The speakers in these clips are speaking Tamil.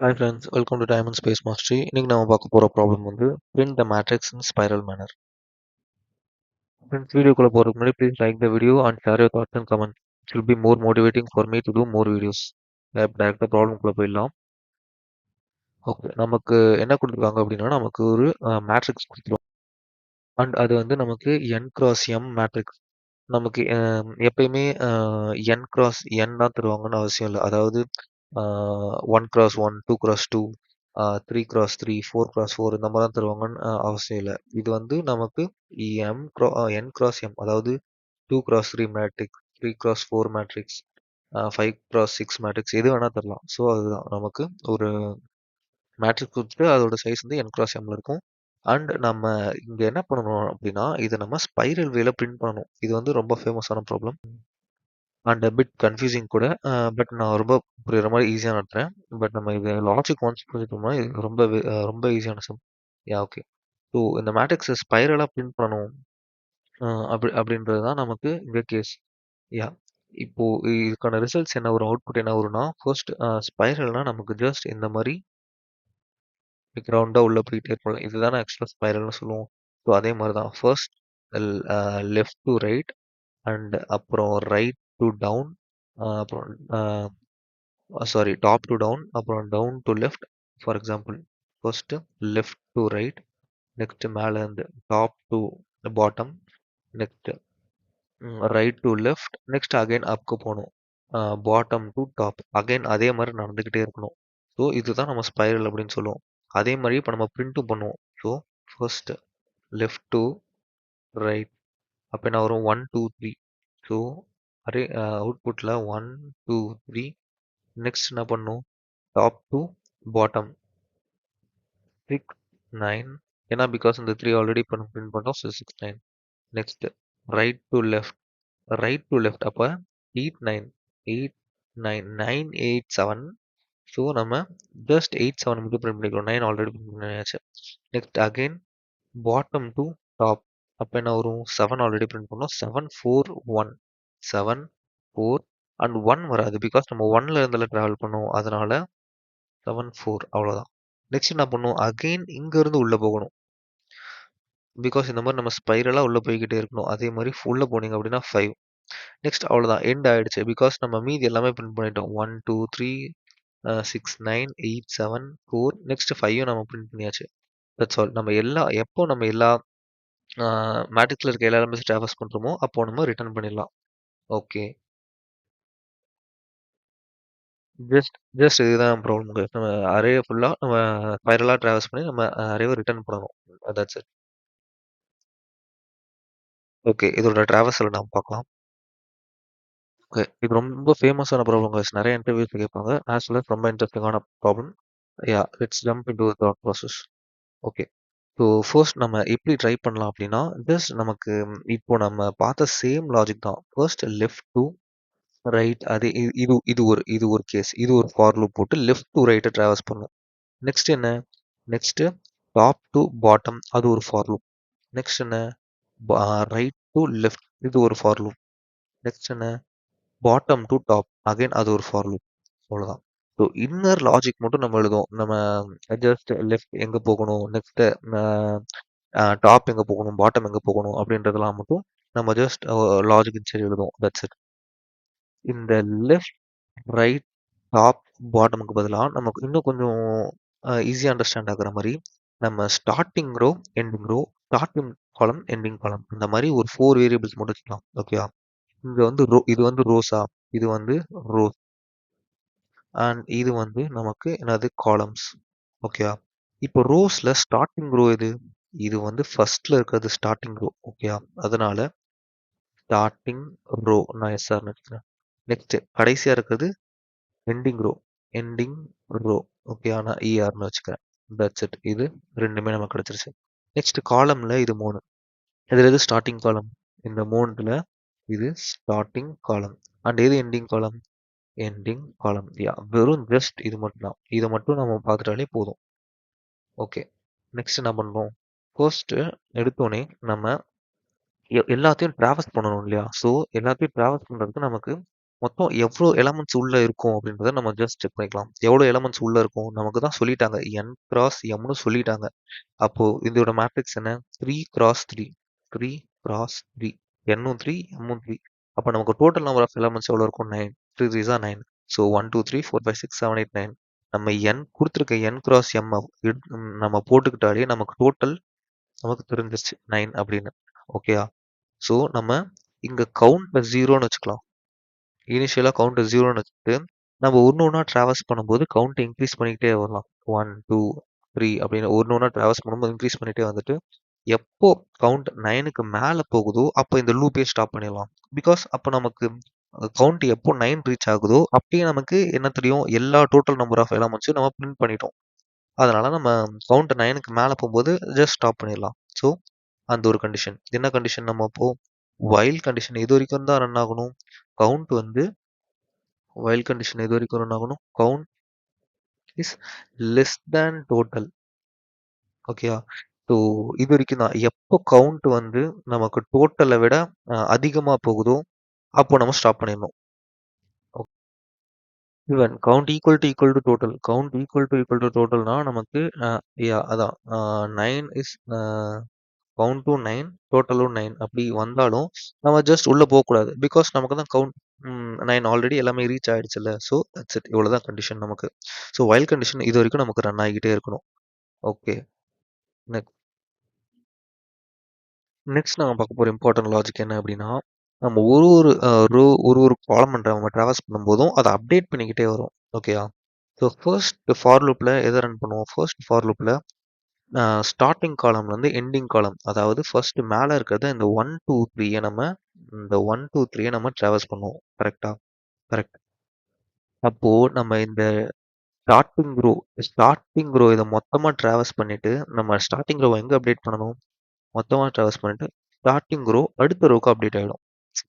Hi friends, welcome to Time and Space Mastery. இன்னைக்கு நம்ம பார்க்க போற ப்ராப்ளம் வந்து print the matrix in spiral manner. Friends, வீடியோக்குள்ள போறதுக்கு முன்னாடி please like the video and share your thoughts and comments. It will be more motivating for me to do more videos. டேரக்டா ப்ராப்ளம்குள்ள போயிடலாம். ஓகே, நமக்கு என்ன கொடுத்துருக்காங்க அப்படின்னா நமக்கு ஒரு மேட்ரிக்ஸ் கொடுத்துருவாங்க அண்ட் அது வந்து நமக்கு n cross m மேட்ரிக்ஸ். நமக்கு எப்பயுமே n cross n தான் தருவாங்கன்னு அவசியம் இல்லை. அதாவது 1 cross 1, 2 cross 2, 3 cross 3, 4 cross 4 இந்த மாதிரி தான் தருவாங்கன்னு அவசியம் இல்லை. இது வந்து நமக்கு n cross m, அதாவது 2 cross 3 matrix, 3 cross 4 matrix, 5 cross 6 matrix எது வேணா தரலாம். ஸோ அதுதான் நமக்கு ஒரு மேட்ரிக்ஸ் கொடுத்துட்டு அதோட சைஸ் வந்து n cross mல இருக்கும். அண்ட் நம்ம இங்க என்ன பண்ணணும் அப்படின்னா இதை நம்ம ஸ்பைரல் வேல பிரிண்ட் பண்ணணும். இது வந்து ரொம்ப ஃபேமஸான ப்ராப்ளம் அண்ட் பிட் கன்ஃபியூசிங் கூட. பட் நான் ரொம்ப புரியுற மாதிரி ஈஸியாக நடத்துறேன். பட் நம்ம இது லாஜிக் ஒன்ஸ் புரிஞ்சுட்டோம்னா இது ரொம்ப ஈஸியான சம். ஓகே. ஸோ இந்த மேட்ரிக்ஸை ஸ்பைரலாக பிரிண்ட் பண்ணணும் அப்படின்றது தான் நமக்கு இந்த கேஸ். யா இப்போ இதுக்கான ரிசல்ட்ஸ் என்ன வரும், அவுட்புட் என்ன வரும்னா ஃபர்ஸ்ட் ஸ்பைரல்னா நமக்கு ஜஸ்ட் இந்த மாதிரி ரவுண்டாக உள்ள போயிட்டே இருப்போம். இதுதானே ஆக்சுவலாக ஸ்பைரல்னு சொல்லுவோம். ஸோ அதே மாதிரி தான் first left to right and அப்புறம் ரைட் டு டவுன், அப்புறம் சாரி டாப் டு டவுன், அப்புறம் down to left. For example first left to right, next மேலே இருந்து top to bottom, next right to left, next again அப்க்கு போகணும், பாட்டம் டு டாப், அகைன் அதே மாதிரி நடந்துக்கிட்டே இருக்கணும். ஸோ இதுதான் நம்ம ஸ்பைரல் அப்படின்னு சொல்லுவோம். அதே மாதிரி இப்போ நம்ம பிரிண்ட்டும் பண்ணுவோம். So first left to right, அப்போ என்ன வரும் 1 2 3. ஸோ அரே அவுட்புட்டில் 1 2 3. நெக்ஸ்ட் என்ன பண்ணும், டாப் டு பாட்டம் 6 9, ஏன்னா பிகாஸ் இந்த 3 ஆல்ரெடி பிரிண்ட் பண்ணோம். So 6 9. Next right to left அப்போ 8 9 8 9 9 8 7. ஸோ நம்ம ஜஸ்ட் 8 7 மட்டும் பிரிண்ட் பண்ணிக்கிறோம், 9 ஆல்ரெடி பிரிண்ட் பண்ணியாச்சு. Next again bottom to top, அப்போ என்ன வரும் 7 ஆல்ரெடி பிரிண்ட் பண்ணோம். 7 4 1, 7 4 அண்ட் 1 வராது பிகாஸ் நம்ம 1ல இருந்துல ட்ராவல் பண்ணுவோம், அதனால 7 4 அவ்வளோதான். நெக்ஸ்ட் என்ன பண்ணும், அகைன் இங்க இருந்து உள்ள போகணும் பிகாஸ் இந்த மாதிரி நம்ம ஸ்பைரலாக உள்ள போய்கிட்டே இருக்கணும். அதே மாதிரி உள்ள போனீங்க அப்படின்னா 5. நெக்ஸ்ட் அவ்வளோதான், எண்ட் ஆயிடுச்சு பிகாஸ் நம்ம மீதி எல்லாமே பிரிண்ட் பண்ணிட்டோம். 1 2 3 6 9 8 7 4, நெக்ஸ்ட் 5 நம்ம பிரிண்ட் பண்ணியாச்சு. That's all. நம்ம எல்லா மேட்ரிக்ஸில் இருக்க எல்லா எலமெண்ட்ஸ் ட்ராவர்ஸ் பண்ணுறோமோ அப்போ நம்ம ரிட்டர்ன் பண்ணிடலாம். ஓகே, ஜஸ்ட் இதுதான் ப்ராப்ளம். நம்ம அரே ஃபுல்லாக நம்ம ஸ்பைரலாக ட்ராவல்ஸ் பண்ணி நம்ம அரேவை ரிட்டர்ன் பண்ணணும். That's it. ஓகே, இதோட ட்ராவல்ஸில் நாம் பார்க்கலாம். ஓகே, இது ரொம்ப ஃபேமஸான ப்ராப்ளம் கைஸ். நிறைய இன்டர்வியூஸ் கேட்பாங்க. ஆஸ் வெல் ரொம்ப இன்ட்ரெஸ்டிங்கான problem. Let's jump into the thought process. Okay, so first நம்ம எப்படி ட்ரை பண்ணலாம் அப்படின்னா ஜஸ்ட் நமக்கு இப்போ நம்ம பார்த்த சேம் லாஜிக் தான். ஃபர்ஸ்ட் லெஃப்ட் டு ரைட், அது இது ஒரு கேஸ். இது ஒரு ஃபார் லூப் போட்டு லெஃப்ட் டு ரைட்டை ட்ராவல்ஸ் பண்ணும். நெக்ஸ்ட் என்ன, நெக்ஸ்ட் டாப் டு பாட்டம், அது ஒரு ஃபார் லூப். நெக்ஸ்ட் என்ன, ரைட் டு லெஃப்ட், இது ஒரு ஃபார் லூப். நெக்ஸ்ட் என்ன, பாட்டம் டு டாப், அகைன் அது ஒரு ஃபார் லூப். அவ்வளோதான். ஸோ இன்னர் லாஜிக் மட்டும் நம்ம எழுதுவோம். நம்ம ஜஸ்ட் லெஃப்ட் எங்கே போகணும், நெக்ஸ்ட் டாப் எங்கே போகணும், பாட்டம் எங்கே போகணும் அப்படின்றதெல்லாம் மட்டும் நம்ம ஜஸ்ட் லாஜிக் சரி எழுதுவோம். That's it. இந்த லெஃப்ட் ரைட் டாப் பாட்டமுக்கு பதிலாக நமக்கு இன்னும் கொஞ்சம் ஈஸியாக அண்டர்ஸ்டாண்ட் ஆகுற மாதிரி நம்ம starting row ending row, starting column ending column, இந்த மாதிரி ஒரு 4 வேரியபிள்ஸ் மட்டும் வச்சுக்கலாம். ஓகேவா, இங்க வந்து இது வந்து ரோஸா, இது வந்து ரோஸ், அண்ட் இது வந்து நமக்கு என்னது காலம்ஸ். ஓகேவா, இப்போ ரோஸ்ல ஸ்டார்டிங் ரோ இது வந்து ஃபர்ஸ்ட்ல இருக்கிறது ஸ்டார்டிங் ரோ. ஓகேவா, அதனால ஸ்டார்டிங் ரோ நான் எஸ்ஆர் நினைக்கிறேன். நெக்ஸ்ட் கடைசியா இருக்கிறது ending row, ending row. Okay, நான் இஆர்னு வச்சுக்கிறேன். That's it. இது ரெண்டுமே நமக்கு கிடைச்சிருச்சு. நெக்ஸ்ட் காலம்ல இது 3. இதுல எது ஸ்டார்டிங் காலம், இந்த 3ல இது ஸ்டார்டிங் காலம் அண்ட் எது எண்டிங் காலம், எண்டிங் காலம். வெறும் ஜஸ்ட் இது மட்டும் தான். இதை மட்டும் நம்ம பார்த்துட்டாலே போதும். ஓகே, நெக்ஸ்ட் என்ன பண்ணுறோம், ஃபர்ஸ்ட் எடுத்தோடனே நம்ம எல்லாத்தையும் டிராவல்ஸ் பண்ணணும் இல்லையா. ஸோ எல்லாத்தையும் டிராவல்ஸ் பண்ணுறதுக்கு நமக்கு மொத்தம் எவ்வளோ எலமெண்ட்ஸ் உள்ள இருக்கும் அப்படின்றத நம்ம ஜஸ்ட் செக் பண்ணிக்கலாம். எவ்வளோ எலமெண்ட்ஸ் உள்ள இருக்கும் நமக்கு தான் சொல்லிட்டாங்க. n கிராஸ் mன்னு சொல்லிட்டாங்க. அப்போ இதோட மேட்ரிக்ஸ் என்ன? 3 கிராஸ் 3 3 கிராஸ் 3 n-ம் 3 m-ம் 3. அப்போ நமக்கு டோட்டல் நம்பர் ஆஃப் எலமெண்ட்ஸ் எவ்வளோ இருக்கும்? 9. 3 3s are 9. ஸோ 1 2 3 4 5 6 7 8 9. நம்ம n கொடுத்துருக்க n கிராஸ் m நம்ம போட்டுக்கிட்டாலே நமக்கு டோட்டல் நமக்கு தெரிஞ்சிருச்சு 9 அப்படின்னு. ஓகேயா? ஸோ நம்ம இங்க கவுண்ட் 0ன்னு வச்சுக்கலாம். இனிஷியலா கவுண்ட் 0ன்னு வச்சுட்டு நம்ம ஒன்று ஒன்றா ட்ராவல்ஸ் பண்ணும்போது கவுண்ட் இன்க்ரீஸ் பண்ணிக்கிட்டே வரலாம். 1 2 3 அப்படின்னு ஒன்று ஒன்றா ட்ராவல்ஸ் பண்ணும்போது இன்க்ரீஸ் பண்ணிட்டே வந்துட்டு எப்போ கவுண்ட் 9க்கு மேலே போகுதோ அப்போ இந்த லூப்பே ஸ்டாப் பண்ணிடலாம். பிகாஸ் அப்போ நமக்கு கவுண்ட் எப்போ 9 ரீச் ஆகுதோ அப்பயே நமக்கு என்ன தெரியும்? எல்லா டோட்டல் நம்பர் ஆஃப் எலமெண்ட்ஸையும் நம்ம பிரிண்ட் பண்ணிட்டோம். அதனால நம்ம கவுண்ட் 9க்கு மேலே போகும்போது ஜஸ்ட் ஸ்டாப் பண்ணிடலாம். ஸோ அந்த ஒரு கண்டிஷன். என்ன கண்டிஷன்? நம்ம இப்போ வைல் கண்டிஷன் இது வரைக்கும் தான் ரன் ஆகணும். கவுண்ட் வந்து வைல் கண்டிஷன் எது வரைக்கும் ரன் ஆகணும்? Count is less than total. ஓகேயா? ஸோ இது வரைக்கும் தான். எப்போ கவுண்ட் வந்து நமக்கு டோட்டலை விட அதிகமாக போகுதோ அப்போ நம்ம ஸ்டாப் பண்ணிடணும். Even count equal to total. Count equal to டோட்டல்னா நமக்கு அதான் 9 இஸ் கவுண்ட்டும் 9 டோட்டலும் 9 அப்படி வந்தாலும் நம்ம ஜஸ்ட் உள்ள போகக்கூடாது. பிகாஸ் நமக்கு தான் கவுண்ட் 9 ஆல்ரெடி எல்லாமே ரீச் ஆயிடுச்சுல்ல. So that's it. இவ்வளோதான் கண்டிஷன் நமக்கு. ஸோ வைல் கண்டிஷன் இது வரைக்கும் நமக்கு ரன் ஆகிக்கிட்டே இருக்கணும். ஓகே. நெக்ஸ்ட் நம்ம பார்க்க போகிற இம்பார்ட்டன்ட் லாஜிக் என்ன அப்படின்னா நம்ம ஒரு ஒரு ரோ ஒரு ஒரு காலம் நம்ம ட்ராவல்ஸ் பண்ணும்போதும் அதை அப்டேட் பண்ணிக்கிட்டே வரும். ஓகேயா? ஸோ ஃபர்ஸ்ட் ஃபார் லூப்பில் எதை ரன் பண்ணுவோம்? ஃபர்ஸ்ட் ஃபார் லூப்பில் ஸ்டார்டிங் காலம்லேருந்து எண்டிங் காலம், அதாவது ஃபர்ஸ்ட் மேலே இருக்கிறத இந்த 1 2 3 நம்ம இந்த 1 2 3 நம்ம ட்ராவல்ஸ் பண்ணுவோம். கரெக்டா? கரெக்ட். அப்போ நம்ம இந்த ஸ்டார்டிங் ரோ இதை மொத்தமாக ட்ராவல்ஸ் பண்ணிட்டு நம்ம ஸ்டார்டிங் ரோவை எங்கே அப்டேட் பண்ணணும்? மொத்தமாக ட்ராவல்ஸ் பண்ணிட்டு ஸ்டார்டிங் ரோ அடுத்த ரோக்கு அப்டேட் ஆகிடும்.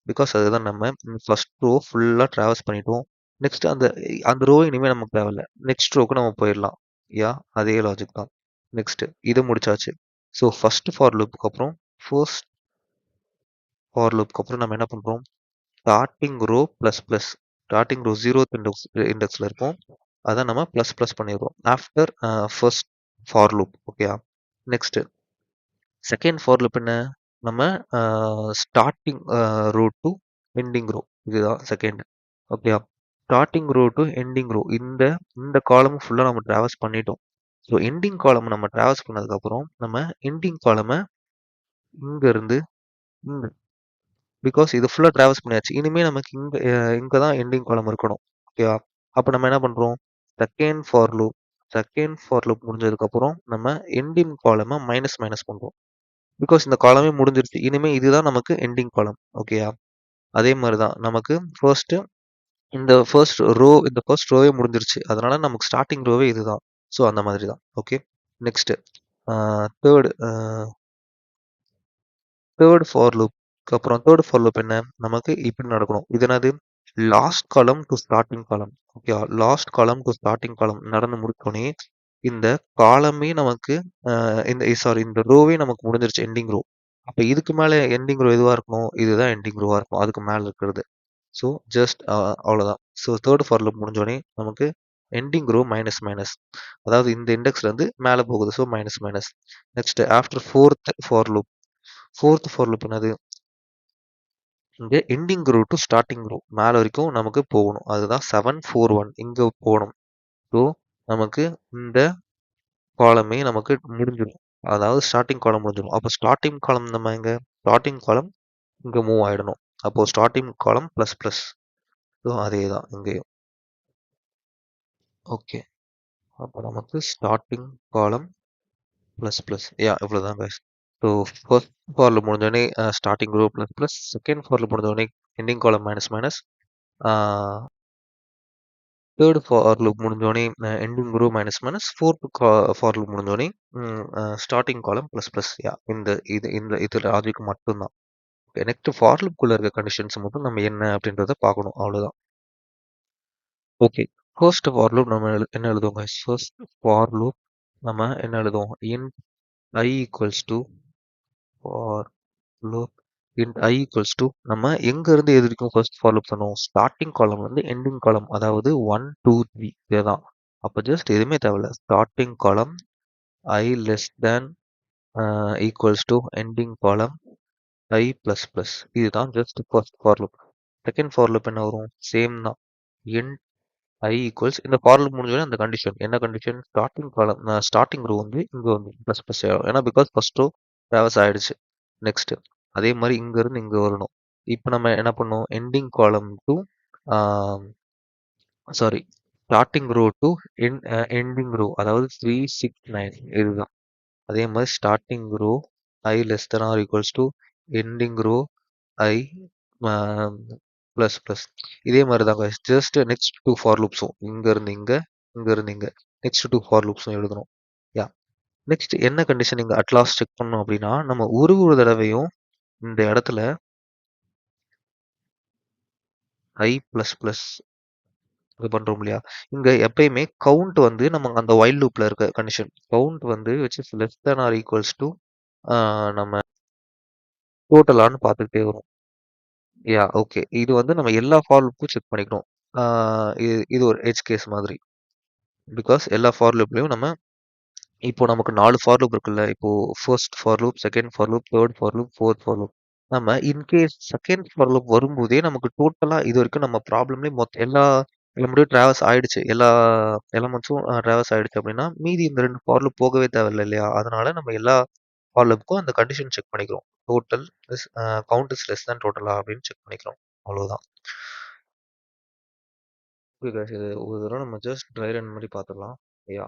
பிகாஸ் அதுதான் நம்ம ஃபர்ஸ்ட் ரோ ஃபுல்லாக ட்ராவல்ஸ் பண்ணிட்டோம். நெக்ஸ்ட் அந்த அந்த ரோ இனிமேல் நமக்கு தேவையில்ல. நெக்ஸ்ட் ரோக்கு நம்ம போயிடலாம். அதே லாஜிக் தான். நெக்ஸ்ட் இது முடிச்சாச்சு. ஸோ ஃபர்ஸ்ட் ஃபார் லூப்க்கு அப்புறம் நம்ம என்ன பண்ணுறோம்? Starting row plus plus starting row 0th இண்டெக்ஸில் இருக்கும். அதை நம்ம ப்ளஸ் ப்ளஸ் பண்ணிடுறோம் ஆஃப்டர் ஃபர்ஸ்ட் ஃபார் லூப். ஓகேயா? நெக்ஸ்ட் செகண்ட் ஃபார் லூப் என்ன? நம்ம starting row to ending row, இதுதான் செகண்ட். ஓகேயா? Starting row to ending row இந்த இந்த காலம் ஃபுல்லாக நம்ம ட்ராவல்ஸ் பண்ணிட்டோம். ஸோ எண்டிங் காலம் நம்ம ட்ராவல்ஸ் பண்ணதுக்கப்புறம் நம்ம எண்டிங் காலமை இங்கேருந்து இங்கே, பிகாஸ் இது ஃபுல்லாக ட்ராவல்ஸ் பண்ணியாச்சு. இனிமேல் நமக்கு இங்கே தான் எண்டிங் காலம் இருக்கணும். ஓகேவா? அப்போ நம்ம என்ன பண்ணுறோம்? செகண்ட் ஃபார் லூப் முடிஞ்சதுக்கப்புறம் நம்ம எண்டிங் காலமை மைனஸ் மைனஸ் பண்ணுறோம். பிகாஸ் இந்த காலமே முடிஞ்சிருச்சு. இனிமேல் இதுதான் நமக்கு எண்டிங் காலம். ஓகேயா? அதே மாதிரி தான் நமக்கு இந்த ஃபர்ஸ்ட் ரோவே முடிஞ்சிருச்சு. அதனால நமக்கு ஸ்டார்டிங் ரோவே இதுதான். ஸோ அந்த மாதிரி தான். Okay. Next third third for லூப்க்கு அப்புறம் தேர்ட் ஃபார் லூப் என்ன? நமக்கு இப்படி நடக்கணும். இது என்னது? லாஸ்ட் காலம் டு ஸ்டார்டிங் காலம். Okay. Last column to starting காலம் நடந்து முடிச்சோடனே இந்த காலமே நமக்கு இந்த ரோவே நமக்கு முடிஞ்சிருச்சு எண்டிங் ரோ. அப்போ இதுக்கு மேலே எண்டிங் ரோ எதுவாக இருக்கணும்? இதுதான் எண்டிங் ரோவாக இருக்கும் அதுக்கு மேலே இருக்கிறது. ஸோ ஜஸ்ட் அவ்வளோதான். ஸோ தேர்ட் ஃபார் லூப் முடிஞ்சோடனே நமக்கு எண்டிங் ரோ மைனஸ் மைனஸ், அதாவது இந்த இண்டெக்ஸ்லேருந்து மேலே போகுது. So minus minus. Next after fourth for loop என்னது? இங்கே ending row to starting row மேலே வரைக்கும் நமக்கு போகணும். அதுதான் 7 4 1 இங்கே போகணும். ஸோ நமக்கு இந்த காலமே நமக்கு முடிஞ்சிடும். அதாவது ஸ்டார்டிங் காலம் முடிஞ்சிடும். அப்போ ஸ்டார்டிங் காலம் நம்ம ஸ்டார்டிங் காலம் இங்கே மூவ் ஆகிடணும். அப்போது starting column plus plus. So அதே தான் இங்கேயும். ஓகே. அப்போ நமக்கு ஸ்டார்டிங் காலம் ப்ளஸ் ப்ளஸ் இவ்வளோதான் கைஸ். ஸோ ஃபர்ஸ்ட் ஃபாரில் முடிஞ்சோடனே starting row plus plus, second ஃபாரில் முடிஞ்சோடனே ending column minus minus, third for loop முடிஞ்சோடனே ending row minus minus, fourth for loop முடிஞ்சோடனே ஸ்டார்டிங் காலம் ப்ளஸ் ப்ளஸ். இது லாஜிக் மட்டும்தான். நெக்ஸ்ட் ஃபார் லூப்குள்ளே இருக்க கண்டிஷன்ஸ் மட்டும் நம்ம என்ன அப்படின்றத பார்க்கணும். அவ்வளோதான். ஓகே. ஃபர்ஸ்ட் ஃபார் லூப் நம்ம என்ன எழுதுவோம் கைஸ்? ஃபர்ஸ்ட் ஃபார் லூப் நம்ம என்ன எழுதுவோம்? Int i equals to for loop int I equals to நம்ம எங்க இருந்து எது வரைக்கும் ஃபர்ஸ்ட் ஃபார் லூப் பண்ணுவோம், ஸ்டார்டிங் காலம் வந்து எண்டிங் காலம், அதாவது 1 2 3 இதுதான். அப்போ ஜஸ்ட் எதுவுமே தேவையில்ல, ஸ்டார்டிங் காலம் I less than equals to ending காலம் I ப்ளஸ் ப்ளஸ், இதுதான் just first for loop. Second for loop என்ன வரும், சேம் தான். int I ஈக்குவல்ஸ், இந்த ஃபார் லூப் முடிஞ்சோடனே அந்த கண்டிஷன் என்ன கண்டிஷன், ஸ்டார்டிங் காலம் ஸ்டார்டிங் ரோ வந்து இங்கே வந்து ப்ளஸ் ப்ளஸ் ஆகும், ஏன்னா பிகாஸ் ஃபர்ஸ்ட் ரோ ட்ராவல்ஸ் ஆயிடுச்சு. நெக்ஸ்ட் அதே மாதிரி இங்க இருந்து இங்க வரணும். இப்போ நம்ம என்ன பண்ணோம், ending column to sorry starting row to ending row, அதாவது 3 6 9 இதுதான். அதே மாதிரி starting row I less than or equals to ending row I plus plus. இதே மாதிரி தான் ஜஸ்ட் நெக்ஸ்ட் டூ ஃபார் லூப்ஸும் இங்க இருந்து இங்க, இங்க இருந்து இங்க, நெக்ஸ்ட் டூ ஃபார் லூப்ஸும் எழுதணும். யா, நெக்ஸ்ட் என்ன கண்டிஷன் இங்க அட்லாஸ்ட் செக் பண்ணோம் அப்படின்னா, நம்ம ஒரு தடவையும் இந்த இடத்துல I ப்ளஸ் ப்ளஸ் இது பண்றோம் இல்லையா, இங்க எப்பயுமே கவுண்ட் வந்து நம்ம அந்த வைல் லூப்ல இருக்க கண்டிஷன் கவுண்ட் வந்து which is less than or equals to நம்ம டோட்டலான்னு பார்த்துக்கிட்டே வரும். யா ஓகே, இது வந்து நம்ம எல்லா ஃபார் லூப்புக்கும் செக் பண்ணிக்கணும். இது ஒரு எட்ஜ் கேஸ் மாதிரி. பிகாஸ் எல்லா ஃபார் லூப்லயும் நம்ம இப்போ நமக்கு 4 ஃபார் லூப் இருக்குல்ல, இப்போ first for loop, second for loop, third for loop, fourth for loop. நம்ம இன்கேஸ் செகண்ட் ஃபார் லூப் வரும்போதே நமக்கு டோட்டலா இது வரைக்கும் நம்ம ப்ராப்ளம்லேயே எல்லா முடியும் டிராவல்ஸ் ஆயிடுச்சு, எல்லா எலமெண்ட்ஸும் டிராவல்ஸ் ஆயிடுச்சு அப்படின்னா மீதி இந்த 2 ஃபார் லூப் போகவே தேவையில்லை இல்லையா, அதனால நம்ம எல்லா ஃபார் லூப்புக்கும் அந்த கண்டிஷன் செக் பண்ணிக்கிறோம். Total is count is less than டோட்டலா அப்படின்னு செக் பண்ணிக்கிறோம். அவ்வளவுதான். ஓகே guys, இது ஒரு தடவை நம்ம ஜஸ்ட் ட்ரை ரன் மாதிரி பார்த்துடலாம். யா,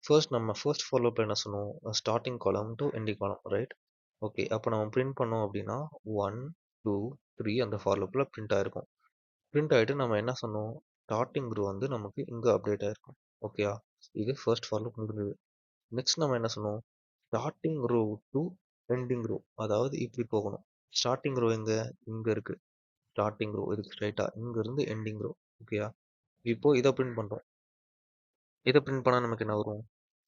ஃபர்ஸ்ட் ஃபார் லூப்ல என்ன சொன்னோம், ஸ்டார்டிங் காலம் டு எண்டிங் காலம், ரைட்? ஓகே, அப்போ நம்ம பிரிண்ட் பண்ணோம் அப்படின்னா 1 2 3 அந்த ஃபார் லூப்ல பிரிண்ட் ஆயிருக்கும். பிரிண்ட் ஆயிட்டு நம்ம என்ன சொன்னோம், ஸ்டார்டிங் ரோ வந்து நமக்கு இங்க அப்டேட் ஆயிருக்கும். ஓகேயா, இது ஃபர்ஸ்ட் ஃபார் லூப் முடிஞ்சது. நெக்ஸ்ட் நம்ம என்ன சொன்னோம், starting row to ending row, அதாவது இப்படி போகணும். ஸ்டார்டிங் ரோ எங்க, இங்க இருக்கு. ஸ்டார்டிங் ரோ இதுக்கு ஸ்ட்ரைட்டா இங்க இருந்து எண்டிங் ரோ. ஓகேயா, இப்போ இதை பிரிண்ட் பண்றோம். இதை பிரிண்ட் பண்ணா நமக்கு என்ன வரும்,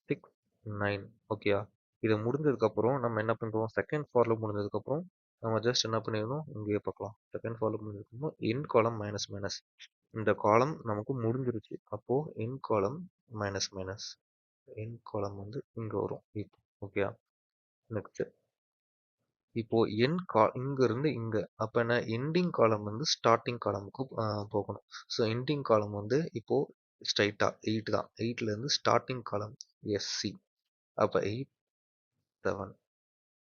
6 9. ஓகேயா, இது முடிஞ்சதுக்கப்புறம் நம்ம என்ன பண்ணுறோம், செகண்ட் ஃபார் லூப் முடிஞ்சதுக்கப்புறம் நம்ம ஜஸ்ட் என்ன பண்ணிடணும், இங்கேயே பார்க்கலாம். செகண்ட் ஃபார் லூப் முடிஞ்சதுக்கப்புறம் இன் காலம் மைனஸ் மைனஸ், இந்த காலம் நமக்கு முடிஞ்சிருச்சு. அப்போது இன் காலம் மைனஸ் மைனஸ், இன் காலம் வந்து இங்கே வரும் இப்போ. ஓகேயா, நெக்ஸ்ட் இப்போ இங்க இருந்து இங்க, அப்போ என்ன, எண்டிங் காலம் வந்து ஸ்டார்டிங் காலமுக்கு போகணும். ஸோ எண்டிங் காலம் வந்து இப்போ ஸ்ட்ரைட்டா 8 தான், 8ல இருந்து ஸ்டார்டிங் காலம் எஸ்சி, அப்போ 8 7.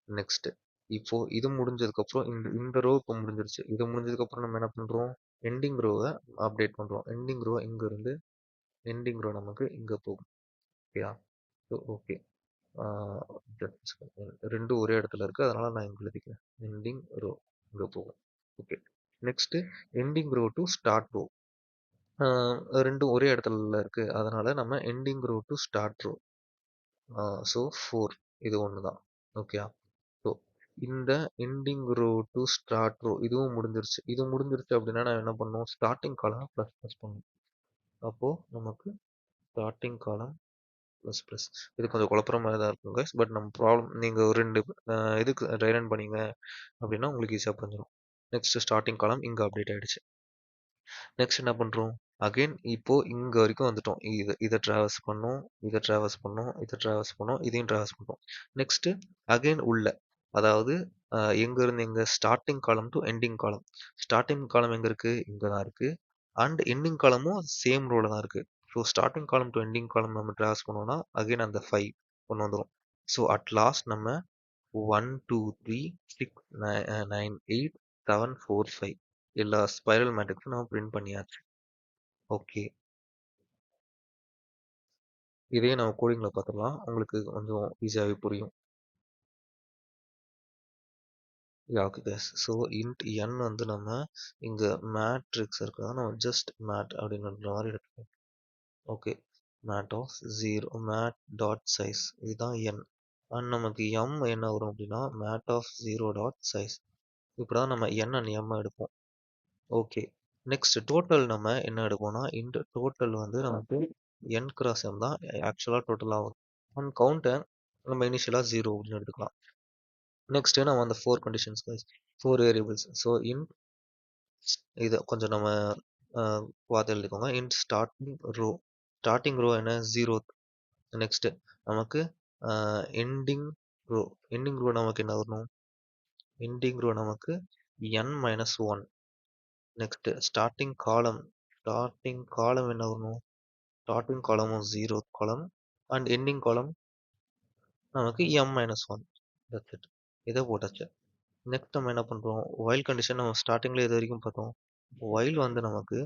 நெக்ஸ்ட் இப்போ இது முடிஞ்சதுக்கப்புறம் இந்த ரோ இப்போ முடிஞ்சிருச்சு. இது முடிஞ்சதுக்கப்புறம் நம்ம என்ன பண்ணுறோம், எண்டிங் ரோவை அப்டேட் பண்ணுறோம். எண்டிங் ரோ இங்க இருந்து எண்டிங் ரோ நமக்கு இங்கே போகும். ஓகேயா, ஓகே, ரெண்டும் ஒரே இடத்துல இருக்கு, அதனால நான் இங்க எழுதிக்கிறேன், எண்டிங் ரோ இங்கே போகும். Okay, next ending row to start row, ரெண்டும் ஒரே இடத்துல இருக்கு, அதனால நம்ம ending row to start row, so 4 இது ஒன்று தான். ஓகே, ஸோ இந்த ending row to start row இதுவும் முடிஞ்சிருச்சு. இது முடிஞ்சிருச்சு அப்படின்னா நான் என்ன பண்ணணும், ஸ்டார்டிங் காலம் ப்ளஸ் ப்ளஸ் பண்ணணும். அப்போது நமக்கு ஸ்டார்டிங் காலம் ப்ளஸ் ப்ளஸ், இது கொஞ்சம் குழப்பற மாதிரி தான் இருக்கும் கைஸ், பட் நம்ம ப்ராப்ளம் நீங்கள் ஒரு 2 இதுக்கு ட்ரை ரன் பண்ணீங்க அப்படின்னா உங்களுக்கு ஈஸியாக புரிஞ்சிடும். நெக்ஸ்ட் ஸ்டார்டிங் காலம் இங்கே அப்டேட் ஆகிடுச்சு. நெக்ஸ்ட் என்ன பண்ணுறோம், அகெயின் இப்போ இங்கே வரைக்கும் வந்துட்டோம். இதை ட்ராவல்ஸ் பண்ணோம், இதை ட்ராவல்ஸ் பண்ணோம், இதை ட்ராவல்ஸ் பண்ணோம், இதையும் ட்ராவல்ஸ் பண்ணோம். நெக்ஸ்ட் அகெயின் உள்ள, அதாவது எங்க இருந்து எங்க, ஸ்டார்டிங் காலம் டு எண்டிங் காலம். ஸ்டார்டிங் காலம் எங்க இருக்கு, இங்க தான் இருக்கு. அண்ட் எண்டிங் காலமும் சேம் ரோல தான் இருக்கு. ஸோ ஸ்டார்டிங் காலம் டு எண்டிங் காலம் நம்ம ட்ராவல்ஸ் பண்ணோம்னா அகெயின் அந்த 5 கொண்டு வந்துடும். ஸோ அட் லாஸ்ட் நம்ம 1 2 3 6 9 8 7 4 5 எல்லா ஸ்பைரல் மேட்ரிக்ஸும் நம்ம பிரிண்ட் பண்ணியாச்சு. ஓகே, இதே நம்ம கோடிங்ல பார்த்துடலாம், உங்களுக்கு கொஞ்சம் ஈஸியாகவே புரியும். Okay guys, so int n வந்து நம்ம இங்கே மேட்ரிக்ஸ் இருக்கா, நம்ம ஜஸ்ட் மேட் அப்படின்ற மாதிரி எடுத்துக்கோம். Okay, mat of 0 mat dot size இதுதான் n. அண்ட் நமக்கு m என்ன வரும் அப்படின்னா மேட் ஆஃப் 0 டாட் சைஸ். இப்படி தான் நம்ம n அண்ட் m எடுப்போம். ஓகே, நெக்ஸ்ட் டோட்டல் நம்ம என்ன எடுப்போம்னா, இன்ட் டோட்டல் வந்து நமக்கு n கிராஸ் m தான் ஆக்சுவலாக டோட்டலாக வரும். அண்ட் கவுண்டை நம்ம இனிஷியலாக 0 அப்படின்னு எடுத்துக்கலாம். நெக்ஸ்ட் நம்ம அந்த 4 conditions guys, 4 variables. So int, இதை கொஞ்சம் நம்ம பார்த்து எழுதிக்கோங்க. இன்ட் ஸ்டார்டிங் ரோ என்ன 0. நெக்ஸ்ட் நமக்கு எண்டிங் ரோ நமக்கு என்ன வரணும், எண்டிங் ரோ நமக்கு n-1. நெக்ஸ்ட் ஸ்டார்டிங் காலம் என்ன வரணும், ஸ்டார்டிங் காலமும் 0th காலம் அண்ட் எண்டிங் காலம் நமக்கு m-1. That's it. இதை போட்டாச்சு. நெக்ஸ்ட் நம்ம என்ன பண்றோம், while கண்டிஷன் நம்ம ஸ்டார்டிங்ல இது வரைக்கும் பார்த்தோம். while வந்து நமக்கு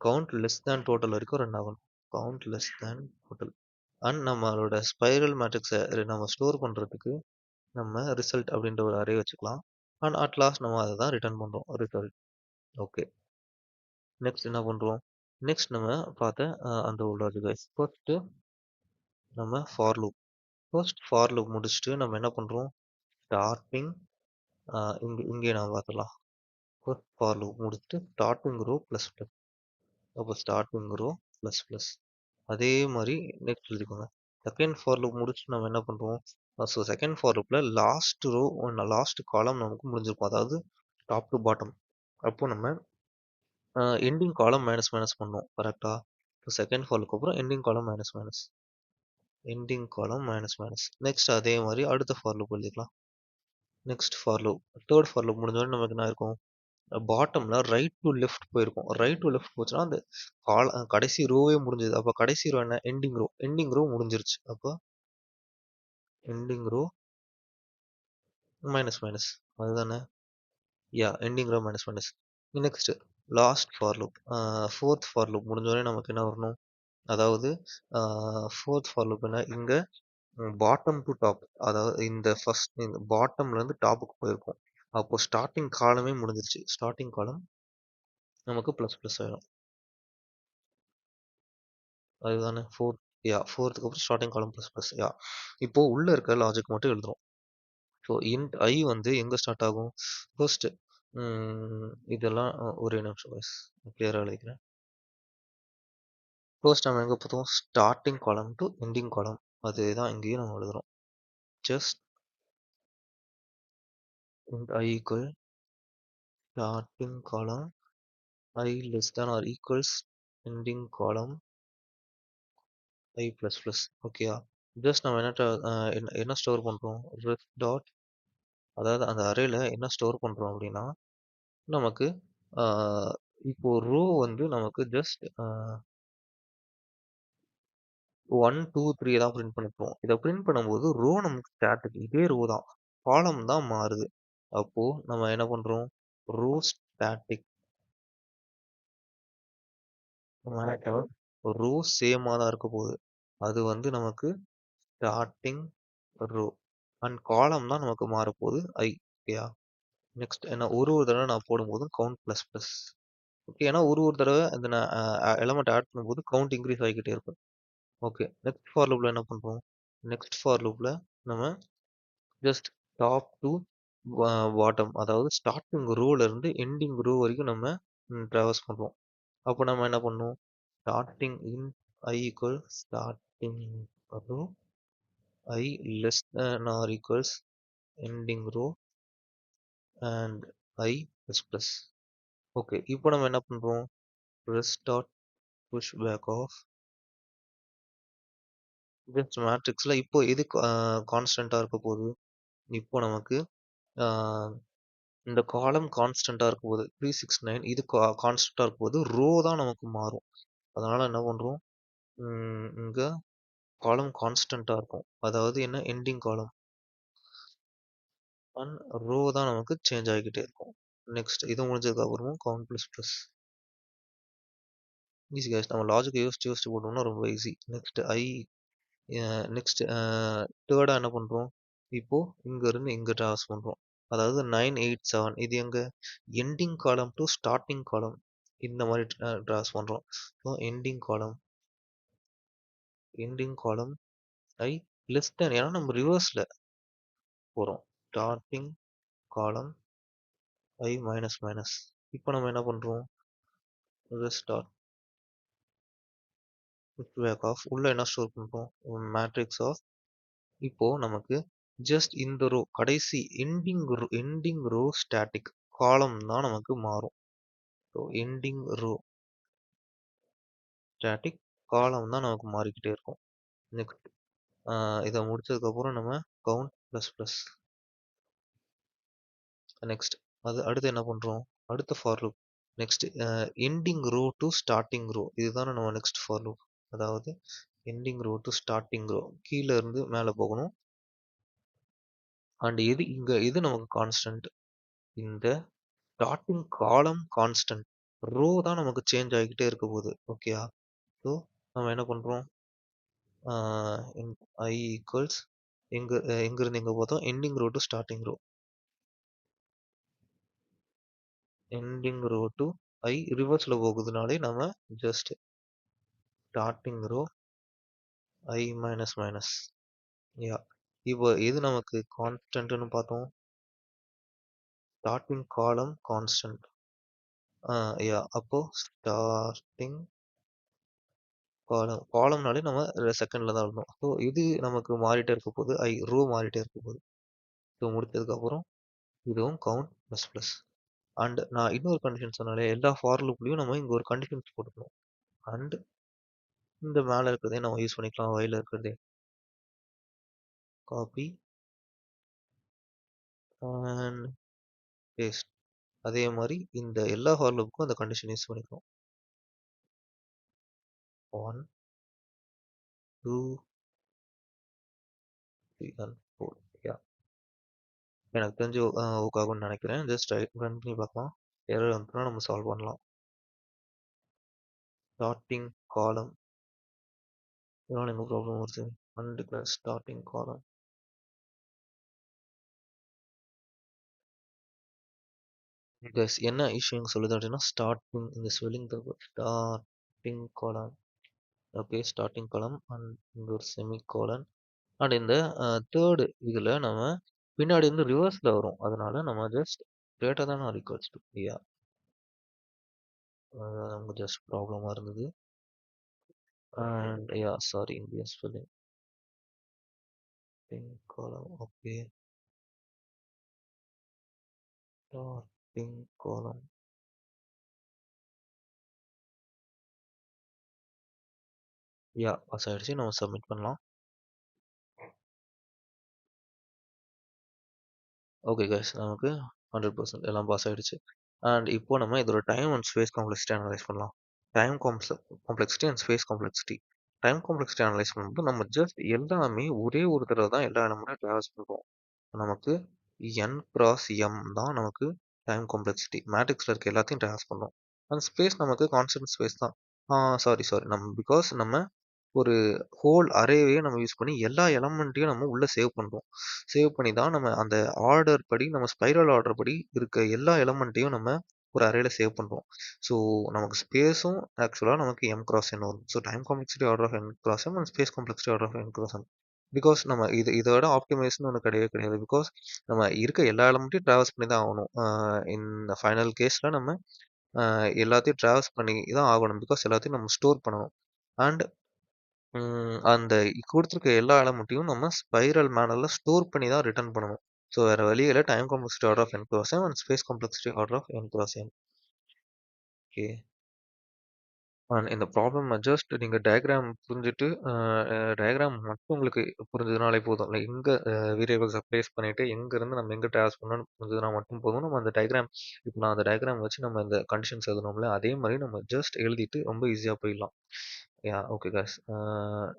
கவுண்ட் லெஸ் தேன் டோட்டல் வரைக்கும் ரன் ஆகணும். Count less than total. And நம்மளோட ஸ்பைரல் மேட்ரிக்ஸை நம்ம ஸ்டோர் பண்றதுக்கு நம்ம ரிசல்ட் அப்படின்ற ஒரு அரே வச்சுக்கலாம். அண்ட் அட் லாஸ்ட் நம்ம அதை தான் ரிட்டர்ன் பண்றோம், ரிசல்ட். ஓகே, நெக்ஸ்ட் என்ன பண்றோம், நெக்ஸ்ட் நம்ம பார்த்த அந்த உள்ளது கைஸ். ஃபர்ஸ்ட் நம்ம ஃபார் லூப் முடிச்சுட்டு நம்ம என்ன பண்றோம், ஸ்டார்டிங் இங்கே நம்ம பார்த்துலாம். ஃபர்ஸ்ட் ஃபார் லூப் முடிச்சுட்டு ஸ்டார்டிங் ரோ ப்ளஸ் ப்ளஸ். அப்போ ஸ்டார்டிங் ரோ ப்ளஸ் ப்ளஸ். அதே மாதிரி நெக்ஸ்ட் எழுதிக்கோங்க. செகண்ட் ஃபார் லூப் முடிச்சுட்டு நம்ம என்ன பண்றோம், ஸோ செகண்ட் ஃபார் லூப்ல லாஸ்ட் காலம் நமக்கு முடிஞ்சிருக்கும், அதாவது டாப் டு பாட்டம். அப்போ நம்ம எண்டிங் காலம் மைனஸ் மைனஸ் பண்ணோம் கரெக்டா. ஸோ செகண்ட் ஃபார் லூப்க்கு அப்புறம் ending column minus minus, ending column minus minus. Next அதே மாதிரி அடுத்த ஃபார் லூப் எழுதிக்கலாம். Next for loop, third for loop முடிஞ்சோடனே நமக்கு என்ன இருக்கும், பாட்டம்ல ரைட் டு லெஃப்ட் போயிருக்கும். ரைட் டு லெஃப்ட் போச்சுன்னா அந்த கடைசி ரோவே முடிஞ்சது. அப்போ கடைசி ரோ என்ன, எண்டிங் ரோ முடிஞ்சிருச்சு. அப்போ எண்டிங் ரோ மைனஸ் மைனஸ், அதுதானே. Yeah, ending row minus minus. Next last for loop, fourth for loop முடிஞ்சோடனே நமக்கு என்ன வரணும், அதாவது ஃபோர்த் ஃபார் லூப் என்ன, இங்க பாட்டம் டு டாப், அதாவது இந்த ஃபர்ஸ்ட் இந்த பாட்டம்ல இருந்து டாப்புக்கு போயிருக்கும். அப்போ ஸ்டார்டிங் காலமே முடிஞ்சிருச்சு. ஸ்டார்டிங் காலம் நமக்கு ப்ளஸ் ப்ளஸ் ஆயிடும். அதுதானே ஃபோர்த். யா, ஃபோர்த்துக்கு அப்புறம் ஸ்டார்டிங் காலம் ப்ளஸ் ப்ளஸ். யா, இப்போ உள்ள இருக்க லாஜிக் மட்டும் எழுதுறோம். ஸோ இன்ட் ஐ வந்து எங்க ஸ்டார்ட் ஆகும், ஃபர்ஸ்ட் இதெல்லாம் ஒரே நிமிஷம் guys, கிளியரா எழுதிக்கிறேன். ஃபர்ஸ்ட் நம்ம எங்க பார்த்தோம், ஸ்டார்டிங் காலம் டு எண்டிங் காலம், அதுதான் இங்கேயும் நம்ம எழுதுறோம். Just int i equal starting column i less than or equals ending column i plus plus. ஓகேயா. ஜஸ்ட் நம்ம என்ன ஸ்டோர் பண்றோம், ரெஃப் டாட், அதாவது அந்த அரேல என்ன ஸ்டோர் பண்றோம் அப்படின்னா நமக்கு இப்போ ரோ வந்து நமக்கு ஜஸ்ட் 1 2 3 தான் பிரிண்ட் பண்ணிப்போம். இதை பிரிண்ட் பண்ணும்போது ரோ நமக்கு ஸ்டாட்டிக், இதே ரோ தான், காலம் தான் மாறுது. அப்போ நம்ம என்ன பண்றோம், ரோ ஸ்டாட்டிக் மேட்டர், ரோ சேமா தான் இருக்க போகுது. அது வந்து நமக்கு ஸ்டார்டிங் ரோ அண்ட் காலம் தான் நமக்கு மாறப்போகுது ஐ. ஓகேயா. நெக்ஸ்ட் என்ன, ஒரு தடவை நான் போடும்போது கவுண்ட் ப்ளஸ் ப்ளஸ். ஓகே, ஏன்னா ஒரு தடவை அந்த எலமெண்ட் ஆட் பண்ணும்போது கவுண்ட் இன்க்ரீஸ் ஆகிக்கிட்டே இருக்கும். ஓகே, நெக்ஸ்ட் ஃபார் லூப்ல என்ன பண்றோம், நெக்ஸ்ட் ஃபார் லூப்ல நம்ம ஜஸ்ட் டாப் டு பாட்டம், அதாவது ஸ்டார்டிங் ரோல இருந்து எண்டிங் ரோ வரைக்கும் நம்ம ட்ராவர்ஸ் பண்றோம். அப்போ நம்ம என்ன பண்ணோம், starting in i equal starting row i less than or equals ending row and i plus plus. Okay, இப்போ நம்ம என்ன பண்றோம், restart push back off just மேட்ரிக்ஸ்ல இப்போ எது கான்ஸ்டன்டா இருக்க போகுது, இப்போ நமக்கு இந்த காலம் கான்ஸ்டன்டா இருக்கும் போது 369, இது கான்ஸ்டன்டா இருக்கும் போது ரோ தான் நமக்கு மாறும். அதனால என்ன பண்றோம், இங்க காலம் கான்ஸ்டன்டா இருக்கும், அதாவது என்ன, எண்டிங் காலம் அண்ட் ரோ தான் நமக்கு சேஞ்ச் ஆகிக்கிட்டே இருக்கும். நெக்ஸ்ட் இது முடிஞ்சதுக்கு அப்புறமும் count plus plus. Easy guys, நம்ம லாஜிக்கை யோசிச்சு போட்டோம்னா ரொம்ப ஈஸி. நெக்ஸ்ட் தேர்டா என்ன பண்றோம், இப்போ இங்க இருந்து இங்க டிராவர்ஸ் பண்றோம், அதாவது 987, இது எங்க, எண்டிங் காலம் டு ஸ்டார்டிங் காலம், இந்த மாதிரி டிராவர்ஸ் பண்றோம். So ending column i less தேன், ஏன்னா நம்ம ரிவர்ஸ்ல போறோம், ஸ்டார்டிங் காலம் ஐ மைனஸ் மைனஸ். இப்போ நம்ம என்ன பண்றோம், ஸ்டார்ட் பேக் ஆஃப், உள்ள என்ன ஸ்டோர் பண்றோம், மேட்ரிக்ஸ் ஆஃப். இப்போ நமக்கு ஜஸ்ட் இந்த ரோ கடைசி எண்டிங் ரோ ஸ்டாட்டிக் காலம் தான் நமக்கு மாறும். ஸோ எண்டிங் ரோ ஸ்டாட்டிக் காலம் தான் நமக்கு மாறிக்கிட்டே இருக்கும். நெக்ஸ்ட் இதை முடிச்சதுக்கப்புறம் நம்ம கவுண்ட் ப்ளஸ் ப்ளஸ் நெக்ஸ்ட் அது அடுத்து என்ன பண்ணுறோம், அடுத்த for loop next ending row to starting row, இதுதானே நம்ம நெக்ஸ்ட் ஃபார் லூப். அதாவது ending row to starting row, கீழே இருந்து மேலே போகணும். அண்ட் இது நமக்கு கான்ஸ்டன்ட், இந்த ஸ்டார்டிங் காலம் கான்ஸ்டன்ட், ரோ தான் நமக்கு சேஞ்ச் ஆகிக்கிட்டே இருக்க போகுது. ஓகேயா? ஸோ நம்ம என்ன பண்ணுறோம், ஐ ஈக்குவல்ஸ் எங்கேருந்து எங்கே பார்த்தோம், ending row to starting row, ending row to i ரிவர்ஸில் போகுதுனாலே நம்ம just starting row i minus minus. Yeah, இப்போ எது நமக்கு கான்ஸ்டன்ட்னு பார்த்தோம், ஸ்டார்டிங் காலம் கான்ஸ்டன்ட். யா, அப்போ ஸ்டார்டிங் காலம்னாலே நம்ம செகண்ட்ல தான் எழுதணும். ஸோ இது நமக்கு மாறிட்டே இருக்க போகுது, ரோ மாறிட்டே இருக்க போகுது. ஸோ முடிச்சதுக்கப்புறம் இதுவும் கவுண்ட் ப்ளஸ் ப்ளஸ். அண்ட் நான் இன்னொரு கண்டிஷன் சொன்னாலே, எல்லா ஃபார் லூப்லையும் நம்ம இங்கே ஒரு கண்டிஷன்ஸ் போட்டுக்கணும். அண்ட் இந்த மேலே இருக்கிறதே நம்ம யூஸ் பண்ணிக்கலாம், வயலில் இருக்கிறதே காப்பி அண்ட் பேஸ்ட். அதே மாதிரி இந்த எல்லா ஃபார் லூப்புக்கும் அந்த கண்டிஷன் யூஸ் பண்ணிக்கலாம். 1 2 3 and 4. யா, எனக்கு தெரிஞ்சு ஓகே ஆகும்னு நினைக்கிறேன். ஜஸ்ட் ரன் பண்ணி பார்க்கலாம், எரர் வந்துச்சுன்னா நம்ம சால்வ் பண்ணலாம். ஸ்டார்டிங் காலம், இதனால என்ன ப்ராப்ளம் வருது, அன்டிக்ளேர் ஸ்டார்டிங் காலம். கைஸ் என்ன இஷ்யூன்னு சொல்லுது அப்படின்னா, ஸ்டார்டிங் இந்த ஸ்வெல்லிங் ஸ்டார்டிங் காலம். ஓகே, ஸ்டார்டிங் காலம் அண்ட் இங்க ஒரு செமி கோலன். அண்ட் இந்த தேர்டு இதில் நம்ம பின்னாடி வந்து ரிவர்ஸில் வரும், அதனால நம்ம just greater than R equals to. யா, நமக்கு ஜஸ்ட் ப்ராப்ளமாக இருந்தது. And yeah, sorry, Indian spelling காலம். ஓகே, ஸ்டார்டிங் காலம். யா, பாஸ் ஆயிடுச்சு, நம்ம சப்மிட் பண்ணலாம். ஓகே கைஸ், நமக்கு 100% எல்லாம் பாஸ் ஆயிடுச்சு. அண்ட் இப்போ நம்ம இதோட time and space complexity analyse பண்ணலாம். Time complexity and space complexity. Time complexity analyse பண்ணும்போது நம்ம ஜஸ்ட் எல்லாமே ஒரே ஒரு தடவை தான் எல்லா எலமெண்ட்டும் ட்ராவல்ஸ் பண்ணுறோம். நமக்கு n cross m தான் நமக்கு டைம் காம்ப்ளெக்சிட்டி, மேட்ரிக்ஸில் இருக்க எல்லாத்தையும் ட்ராவல்ஸ் பண்ணோம். அந்த ஸ்பேஸ் நமக்கு கான்ஸ்டன்ட் ஸ்பேஸ் தான். சாரி நம்ம பிகாஸ் நம்ம ஒரு ஹோல் அரேவையே நம்ம யூஸ் பண்ணி எல்லா எலமெண்ட்டையும் நம்ம உள்ளே சேவ் பண்ணுறோம். சேவ் பண்ணி தான் நம்ம அந்த ஆர்டர் படி, நம்ம ஸ்பைரல் ஆர்டர் படி இருக்க எல்லா எலமெண்ட்டையும் நம்ம ஒரு அரேல சேவ் பண்ணுறோம். ஸோ நமக்கு ஸ்பேஸும் ஆக்சுவலாக நமக்கு m cross n வரும். So time complexity order of n cross m and space complexity order of n cross m. Because நம்ம இதோட ஆப்டிமைசேஷன் ஒன்று கிடையவே கிடையாது. பிகாஸ் நம்ம இருக்க எல்லா எலமெண்ட்டையும் ட்ராவல்ஸ் பண்ணி தான் ஆகணும். இந்த ஃபைனல் கேஸில் நம்ம எல்லாத்தையும் ட்ராவல்ஸ் பண்ணி தான் ஆகணும், பிகாஸ் எல்லாத்தையும் நம்ம ஸ்டோர் பண்ணணும். அண்ட் அந்த கொடுத்துருக்க எல்லா எலமெண்ட்டையும் நம்ம ஸ்பைரல் மேனரில் ஸ்டோர் பண்ணி தான் ரிட்டர்ன் பண்ணணும். ஸோ வேறு வழியில் time complexity order of n cross m and space complexity order of n cross m. Okay, and இந்த ப்ராப்ளம் ஜஸ்ட் நீங்கள் டயக்ராம் புரிஞ்சுட்டு, டயக்ராம் மட்டும் உங்களுக்கு புரிஞ்சதுனாலே போதும். லைக் எங்கே வேரியபிள்ஸை ப்ளேஸ் பண்ணிவிட்டு எங்கேருந்து நம்ம எங்கே ட்ராவல்ஸ் பண்ணணும்னு புரிஞ்சதுனா மட்டும் போதும். நம்ம அந்த டயக்ராம், இப்போ நான் அந்த டயக்ராம் வச்சு நம்ம இந்த கண்டிஷன்ஸ் எழுதணும்ல, அதே மாதிரி நம்ம ஜஸ்ட் எழுதிட்டு ரொம்ப ஈஸியாக போயிடலாம். Yeah, okay guys,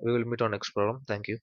we will meet on next problem. Thank you.